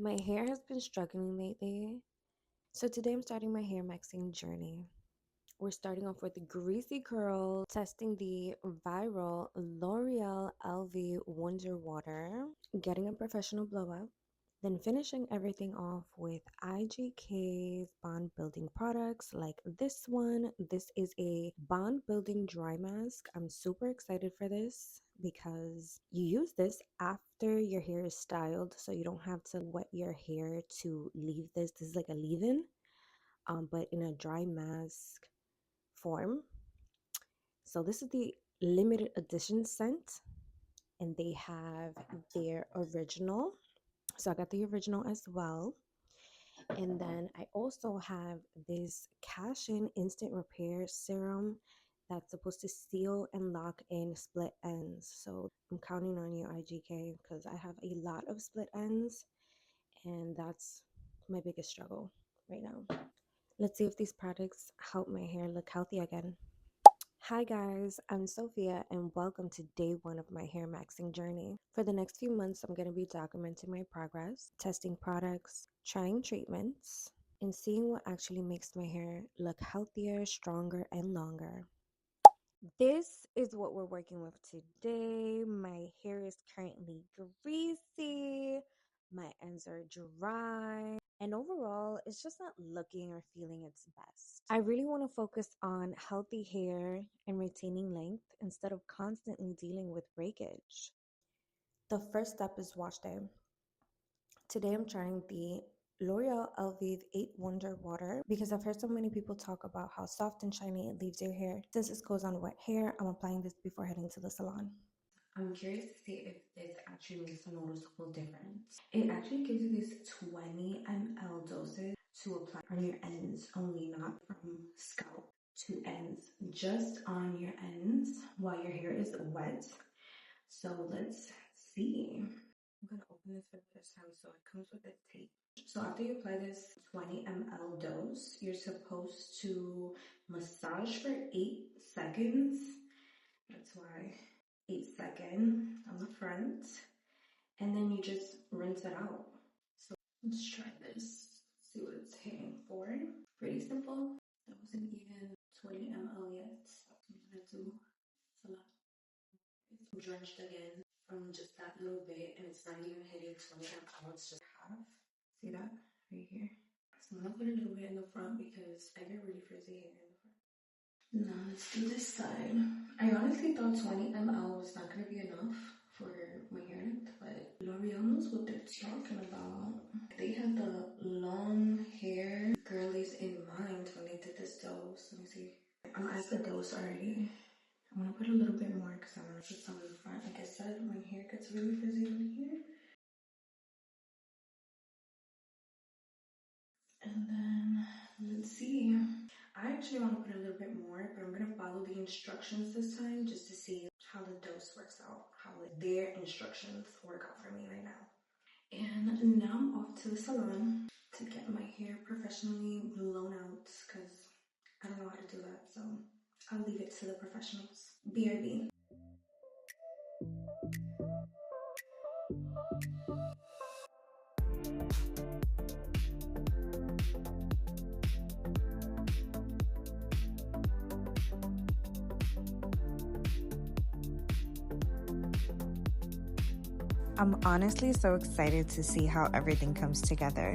My hair has been struggling lately, so today I'm starting my hair maxing journey. We're starting off with the greasy curl, testing the viral L'Oréal Elvive Wonder Water, getting a professional blowout, then finishing everything off with IGK's bond building products like this one. This is a bond building dry mask. I'm super excited for this because you use this after your hair is styled, so you don't have to wet your hair to leave this. This is like a leave-in, but in a dry mask form. So this is the limited edition scent, and they have their original. So I got the original as well. And then I also have this Cash In Instant Repair Serum that's supposed to seal and lock in split ends. So I'm counting on you, IGK, because I have a lot of split ends, and that's my biggest struggle right now. Let's see if these products help my hair look healthy again. Hi guys, I'm Sophia and welcome to day one of my hair maxing journey. For the next few months, I'm going to be documenting my progress, testing products, trying treatments, and seeing what actually makes my hair look healthier, stronger, and longer. This is what we're working with today. My hair is currently greasy, my ends are dry, and overall, it's just not looking or feeling its best. I really want to focus on healthy hair and retaining length instead of constantly dealing with breakage. The first step is wash day. Today I'm trying the L'Oreal Elvive 8 Wonder Water because I've heard so many people talk about how soft and shiny it leaves your hair. Since this goes on wet hair, I'm applying this before heading to the salon. I'm curious to see if this actually makes a noticeable difference. It actually gives you this 20 ml doses to apply on your ends only, not from scalp to ends, just on your ends while your hair is wet. So let's see. I'm gonna open this for the first time, so it comes with a tape. So after you apply this 20 ml dose, you're supposed to massage for 8 seconds. That's why 8 seconds on the front. And then you just rinse it out. So let's try this. See what it's hitting for. Pretty simple. That wasn't even 20 ml yet. I'm gonna do a lot. It's drenched again from just that little bit, and it's not even hitting 20 ml, it's just half. See that right here? So I'm gonna put a little bit in the front because I get really frizzy hair in the front. Now let's do this side. I honestly thought 20 ml was not gonna be enough for my hair length, but L'Oreal knows what they're talking about. They had the long hair girlies in mind when they did this dose. Let me see. I'm at the dose already. I'm gonna put a little bit more because I want to put some in the front. Like I said, my hair gets really frizzy in here. And then, let's see. I actually want to put a little bit more, but I'm going to follow the instructions this time just to see how the dose works out, how their instructions work out for me right now. And now I'm off to the salon to get my hair professionally blown out because I don't know how to do that, so I'll leave it to the professionals. BRB. I'm honestly so excited to see how everything comes together.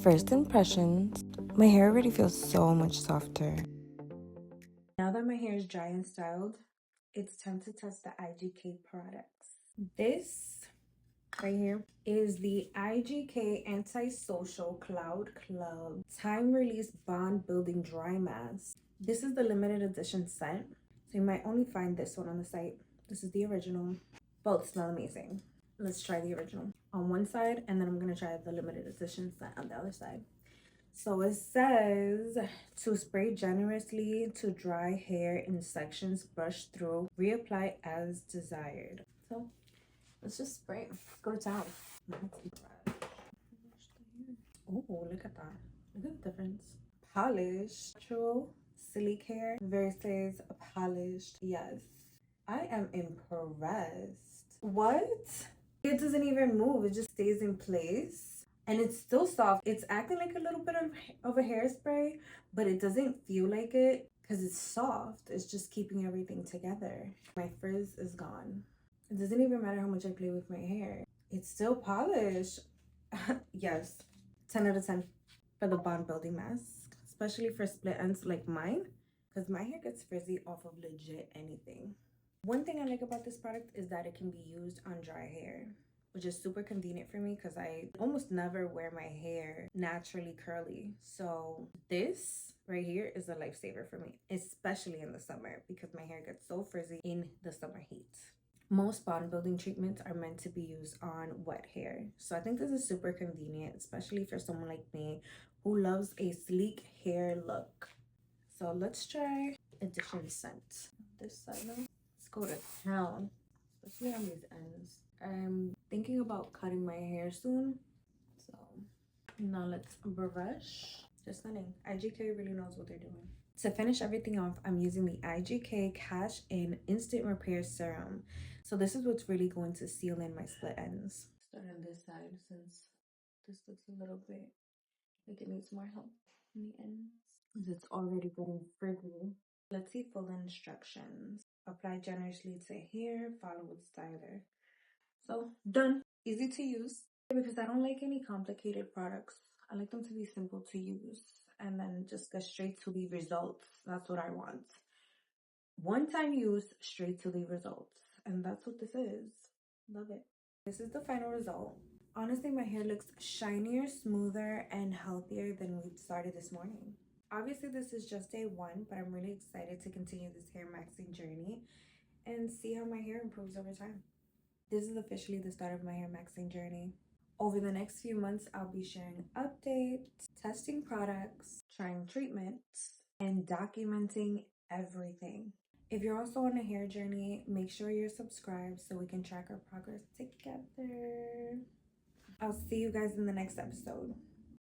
First impressions, my hair already feels so much softer. Now that my hair is dry and styled, it's time to test the IGK products. This right here is the IGK Antisocial Cloud Club Time Release Bond Building Dry Mask. This is the limited edition scent, so you might only find this one on the site. This is the original. Both smell amazing. Let's try the original on one side, and then I'm gonna try the limited edition scent on the other side. So it says to spray generously to dry hair in sections, brush through, reapply as desired. So let's just spray. Go to town. Oh, look at that. Look at the difference. Polished, natural, sleek hair versus polished. Yes. I am impressed. What? It doesn't even move. It just stays in place. And it's still soft. It's acting like a little bit of a hairspray, but it doesn't feel like it because it's soft. It's just keeping everything together. My frizz is gone. It doesn't even matter how much I play with my hair. It's still polished. Yes. 10 out of 10 for the bond building mask, especially for split ends like mine, because my hair gets frizzy off of legit anything. One thing I like about this product is that it can be used on dry hair, which is super convenient for me because I almost never wear my hair naturally curly. So this right here is a lifesaver for me, especially in the summer because my hair gets so frizzy in the summer heat. Most bond building treatments are meant to be used on wet hair. So I think this is super convenient, especially for someone like me who loves a sleek hair look. So let's try addition scent. This side now. Let's go to town, especially on these ends. I'm thinking about cutting my hair soon. So now let's brush. Just stunning. IGK really knows what they're doing. To finish everything off, I'm using the IGK Cash In Instant Repair Serum. So this is what's really going to seal in my split ends. Start on this side since this looks a little bit like it needs more help in the ends. Because it's already getting frizzy. Let's see full instructions. Apply generously to hair, follow with styler. So done. Easy to use. Because I don't like any complicated products. I like them to be simple to use and then just get straight to the results. That's what I want. One time use, straight to the results. And that's what this is. Love it. This is the final result. Honestly, my hair looks shinier, smoother, and healthier than we started this morning. Obviously, this is just day one, but I'm really excited to continue this hair maxing journey and see how my hair improves over time. This is officially the start of my hair maxing journey. Over the next few months, I'll be sharing updates, testing products, trying treatments, and documenting everything. If you're also on a hair journey, make sure you're subscribed so we can track our progress together. I'll see you guys in the next episode.